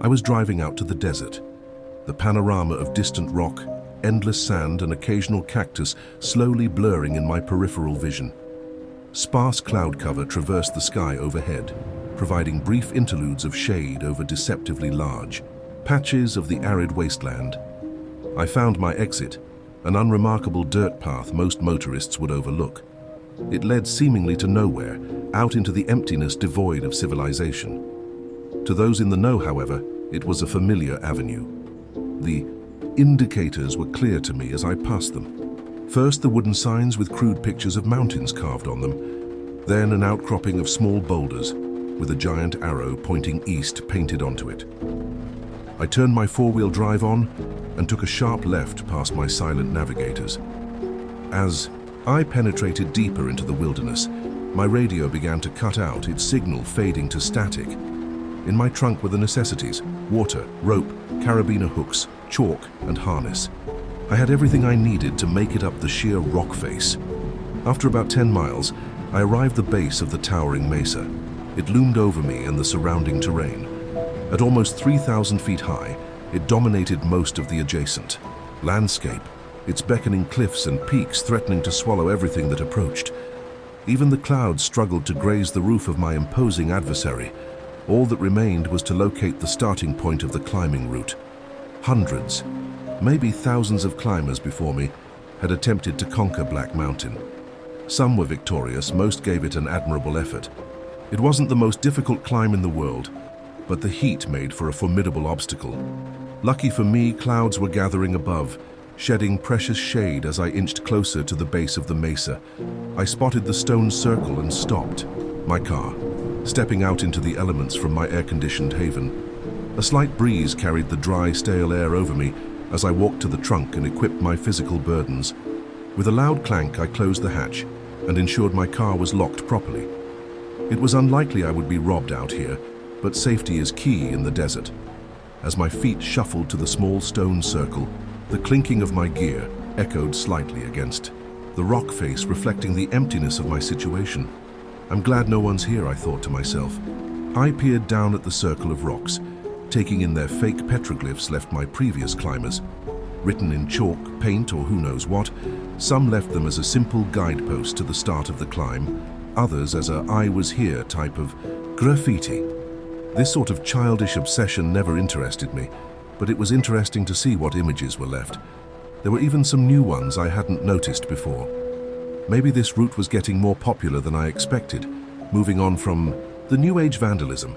I was driving out to the desert. The panorama of distant rock, endless sand and occasional cactus slowly blurring in my peripheral vision. Sparse cloud cover traversed the sky overhead, providing brief interludes of shade over deceptively large patches of the arid wasteland. I found my exit, an unremarkable dirt path most motorists would overlook. It led seemingly to nowhere, out into the emptiness devoid of civilization. To those in the know, however, it was a familiar avenue. The indicators were clear to me as I passed them. First, the wooden signs with crude pictures of mountains carved on them, then an outcropping of small boulders with a giant arrow pointing east painted onto it. I turned my four-wheel drive on and took a sharp left past my silent navigators. As I penetrated deeper into the wilderness, my radio began to cut out, its signal fading to static. In my trunk were the necessities: water, rope, carabiner hooks, chalk, and harness. I had everything I needed to make it up the sheer rock face. After about 10 miles, I arrived at the base of the towering mesa. It loomed over me and the surrounding terrain. At almost 3,000 feet high, it dominated most of the adjacent landscape, its beckoning cliffs and peaks threatening to swallow everything that approached. Even the clouds struggled to graze the roof of my imposing adversary. All that remained was to locate the starting point of the climbing route. Hundreds, maybe thousands of climbers before me had attempted to conquer Black Mountain. Some were victorious, most gave it an admirable effort. It wasn't the most difficult climb in the world, but the heat made for a formidable obstacle. Lucky for me, clouds were gathering above, shedding precious shade as I inched closer to the base of the mesa. I spotted the stone circle and stopped my car, stepping out into the elements from my air-conditioned haven. A slight breeze carried the dry, stale air over me as I walked to the trunk and equipped my physical burdens. With a loud clank, I closed the hatch and ensured my car was locked properly. It was unlikely I would be robbed out here, but safety is key in the desert. As my feet shuffled to the small stone circle, the clinking of my gear echoed slightly against the rock face, reflecting the emptiness of my situation. I'm glad no one's here, I thought to myself. I peered down at the circle of rocks, taking in their fake petroglyphs left by previous climbers. Written in chalk, paint, or who knows what, some left them as a simple guidepost to the start of the climb, others as a "I was here" type of graffiti. This sort of childish obsession never interested me, but it was interesting to see what images were left. There were even some new ones I hadn't noticed before. Maybe this route was getting more popular than I expected. Moving on from the New Age vandalism,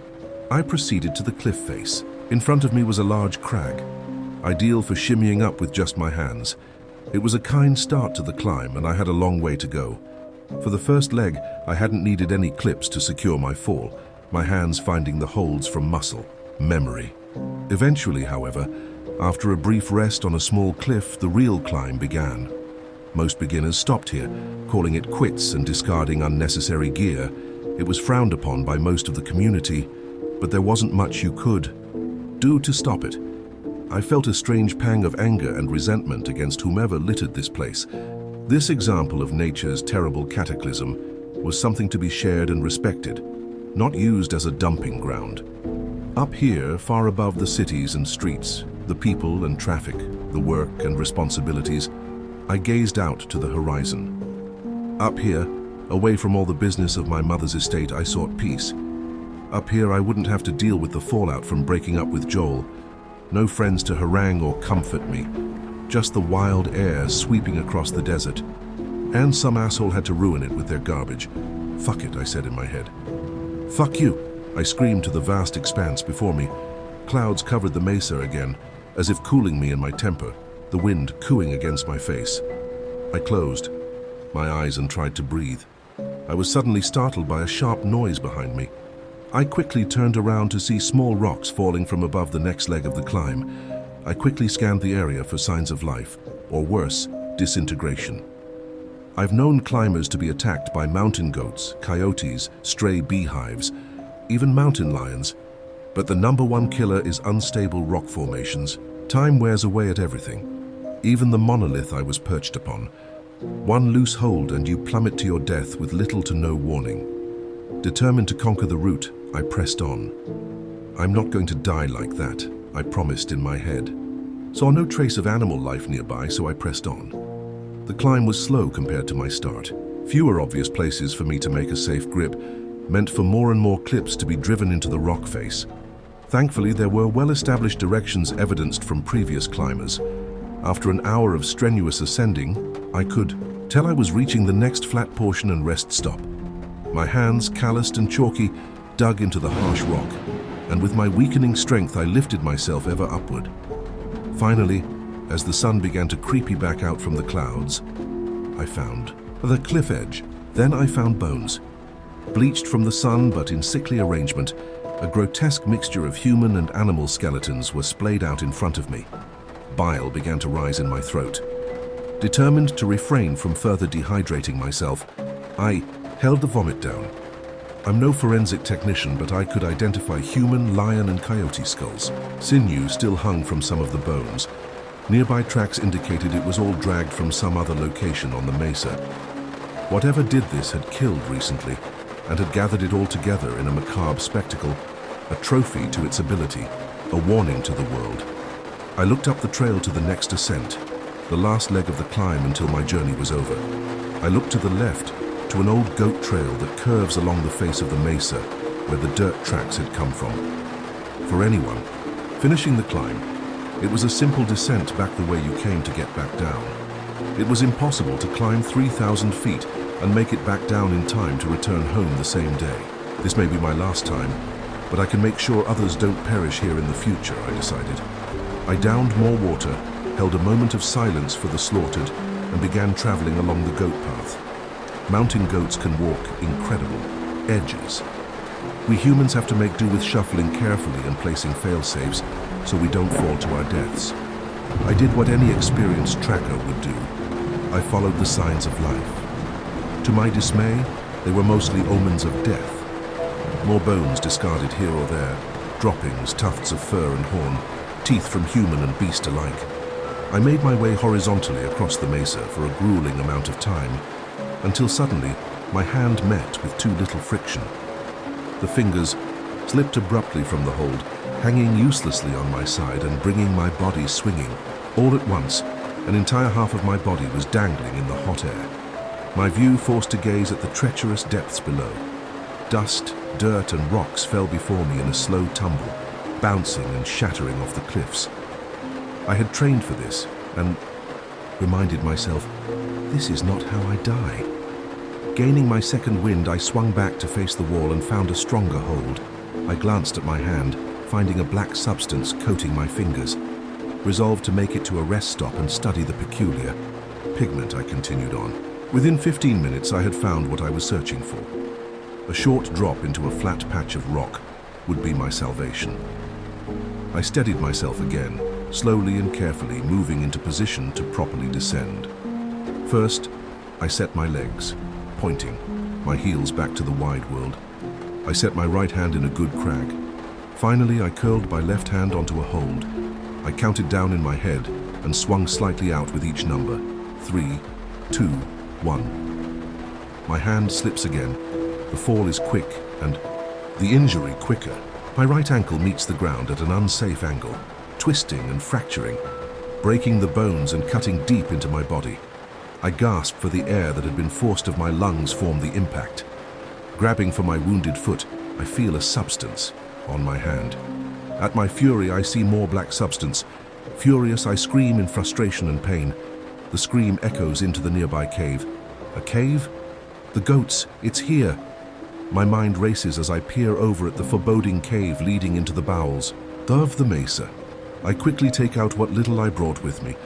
I proceeded to the cliff face. In front of me was a large crag, ideal for shimmying up with just my hands. It was a kind start to the climb, and I had a long way to go. For the first leg, I hadn't needed any clips to secure my fall, my hands finding the holds from muscle, memory. Eventually, however, after a brief rest on a small cliff, the real climb began. Most beginners stopped here, calling it quits and discarding unnecessary gear. It was frowned upon by most of the community, but there wasn't much you could do to stop it. I felt a strange pang of anger and resentment against whomever littered this place. This example of nature's terrible cataclysm was something to be shared and respected, not used as a dumping ground. Up here, far above the cities and streets, the people and traffic, the work and responsibilities, I gazed out to the horizon. Up here, away from all the business of my mother's estate, I sought peace. Up here, I wouldn't have to deal with the fallout from breaking up with Joel. No friends to harangue or comfort me, just the wild air sweeping across the desert. And some asshole had to ruin it with their garbage. Fuck it, I said in my head. Fuck you, I screamed to the vast expanse before me. Clouds covered the mesa again, as if cooling me in my temper, the wind cooing against my face. I closed my eyes and tried to breathe. I was suddenly startled by a sharp noise behind me. I quickly turned around to see small rocks falling from above the next leg of the climb. I quickly scanned the area for signs of life, or worse, disintegration. I've known climbers to be attacked by mountain goats, coyotes, stray beehives, even mountain lions. But the #1 killer is unstable rock formations. Time wears away at everything, even the monolith I was perched upon. One loose hold and you plummet to your death with little to no warning. Determined to conquer the route, I pressed on. I'm not going to die like that, I promised in my head. Saw no trace of animal life nearby, so I pressed on. The climb was slow compared to my start. Fewer obvious places for me to make a safe grip, meant for more and more clips to be driven into the rock face. Thankfully, there were well-established directions evidenced from previous climbers. After an hour of strenuous ascending, I could tell I was reaching the next flat portion and rest stop. My hands, calloused and chalky, dug into the harsh rock, and with my weakening strength I lifted myself ever upward. Finally, as the sun began to creepy back out from the clouds, I found the cliff edge. Then I found bones. Bleached from the sun but in sickly arrangement, a grotesque mixture of human and animal skeletons were splayed out in front of me. Bile began to rise in my throat. Determined to refrain from further dehydrating myself, I held the vomit down. I'm no forensic technician, but I could identify human, lion and coyote skulls. Sinew still hung from some of the bones. Nearby tracks indicated it was all dragged from some other location on the mesa. Whatever did this had killed recently and had gathered it all together in a macabre spectacle, a trophy to its ability, a warning to the world. I looked up the trail to the next ascent, the last leg of the climb until my journey was over. I looked to the left, to an old goat trail that curves along the face of the mesa where the dirt tracks had come from. For anyone finishing the climb, it was a simple descent back the way you came to get back down. It was impossible to climb 3,000 feet and make it back down in time to return home the same day. This may be my last time, but I can make sure others don't perish here in the future, I decided. I downed more water, held a moment of silence for the slaughtered, and began traveling along the goat path. Mountain goats can walk incredible edges. We humans have to make do with shuffling carefully and placing fail-safes so we don't fall to our deaths. I did what any experienced tracker would do. I followed the signs of life. To my dismay, they were mostly omens of death. More bones discarded here or there, droppings, tufts of fur and horn, teeth from human and beast alike. I made my way horizontally across the mesa for a grueling amount of time, until suddenly my hand met with too little friction. The fingers slipped abruptly from the hold, hanging uselessly on my side and bringing my body swinging. All at once, an entire half of my body was dangling in the hot air. My view forced to gaze at the treacherous depths below. Dust, dirt and rocks fell before me in a slow tumble, bouncing and shattering off the cliffs. I had trained for this and reminded myself, this is not how I die. Gaining my second wind, I swung back to face the wall and found a stronger hold. I glanced at my hand, finding a black substance coating my fingers. Resolved to make it to a rest stop and study the peculiar pigment, I continued on. Within 15 minutes, I had found what I was searching for. A short drop into a flat patch of rock would be my salvation. I steadied myself again, slowly and carefully moving into position to properly descend. First, I set my legs, pointing, my heels back to the wide world. I set my right hand in a good crag. Finally, I curled my left hand onto a hold. I counted down in my head and swung slightly out with each number. 3, 2, 1. My hand slips again. The fall is quick and the injury quicker. My right ankle meets the ground at an unsafe angle, twisting and fracturing, breaking the bones and cutting deep into my body. I gasp for the air that had been forced of my lungs form the impact. Grabbing for my wounded foot, I feel a substance on my hand. At my fury, I see more black substance. Furious, I scream in frustration and pain. The scream echoes into the nearby cave. A cave? The goats, it's here. My mind races as I peer over at the foreboding cave leading into the bowels of the mesa. I quickly take out what little I brought with me.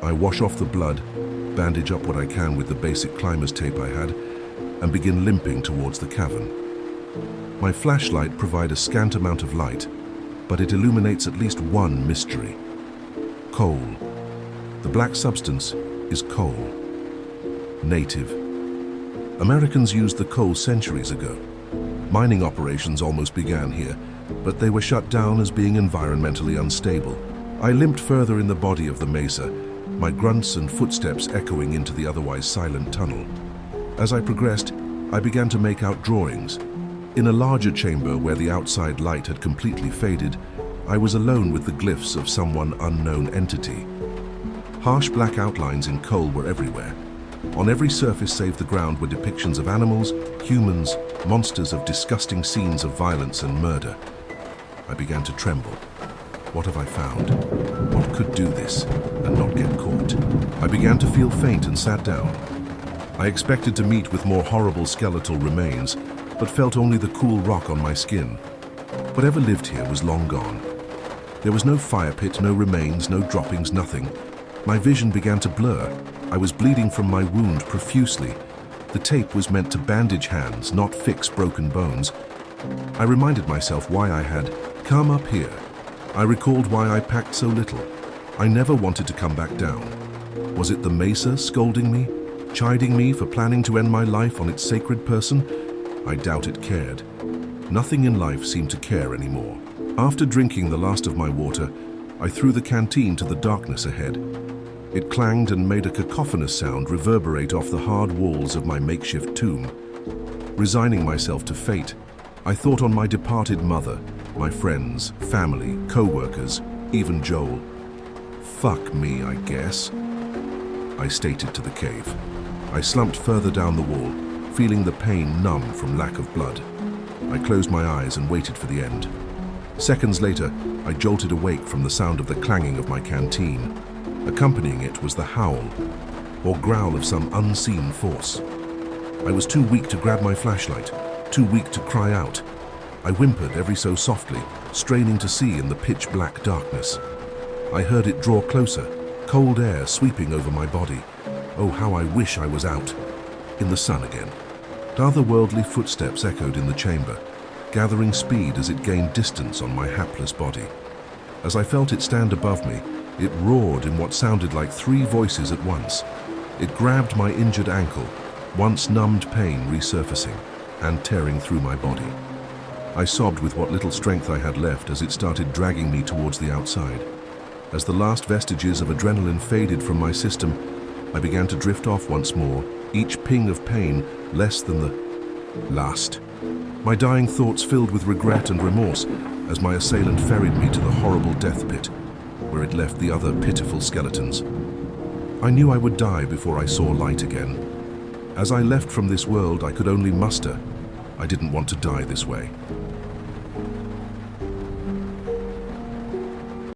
I wash off the blood, bandage up what I can with the basic climber's tape I had, and begin limping towards the cavern. My flashlight provides a scant amount of light, but it illuminates at least one mystery. Coal. The black substance is coal. Native. Americans used the coal centuries ago. Mining operations almost began here, but they were shut down as being environmentally unstable. I limped further in the body of the mesa, my grunts and footsteps echoing into the otherwise silent tunnel. As I progressed, I began to make out drawings, In a larger chamber where the outside light had completely faded, I was alone with the glyphs of some unknown entity. Harsh black outlines in coal were everywhere. On every surface save the ground were depictions of animals, humans, monsters of disgusting scenes of violence and murder. I began to tremble. What have I found? What could do this and not get caught? I began to feel faint and sat down. I expected to meet with more horrible skeletal remains, but felt only the cool rock on my skin. Whatever lived here was long gone. There was no fire pit, no remains, no droppings, nothing. My vision began to blur. I was bleeding from my wound profusely. The tape was meant to bandage hands, not fix broken bones. I reminded myself why I had come up here. I recalled why I packed so little. I never wanted to come back down. Was it the mesa scolding me, chiding me for planning to end my life on its sacred person? I doubt it cared. Nothing in life seemed to care anymore. After drinking the last of my water, I threw the canteen to the darkness ahead. It clanged and made a cacophonous sound reverberate off the hard walls of my makeshift tomb. Resigning myself to fate, I thought on my departed mother, my friends, family, co-workers, even Joel. Fuck me, I guess, I stated to the cave. I slumped further down the wall, feeling the pain numb from lack of blood. I closed my eyes and waited for the end. Seconds later, I jolted awake from the sound of the clanging of my canteen. Accompanying it was the howl, or growl of some unseen force. I was too weak to grab my flashlight, too weak to cry out. I whimpered every so softly, straining to see in the pitch-black darkness. I heard it draw closer, cold air sweeping over my body. Oh, how I wish I was out, in the sun again. Otherworldly footsteps echoed in the chamber, gathering speed as it gained distance on my hapless body. As I felt it stand above me, it roared in what sounded like 3 voices at once. It grabbed my injured ankle, once numbed pain resurfacing and tearing through my body. I sobbed with what little strength I had left as it started dragging me towards the outside. As the last vestiges of adrenaline faded from my system, I began to drift off once more, each ping of pain less than the last. My dying thoughts filled with regret and remorse as my assailant ferried me to the horrible death pit, where it left the other pitiful skeletons. I knew I would die before I saw light again. As I left from this world, I could only muster, I didn't want to die this way.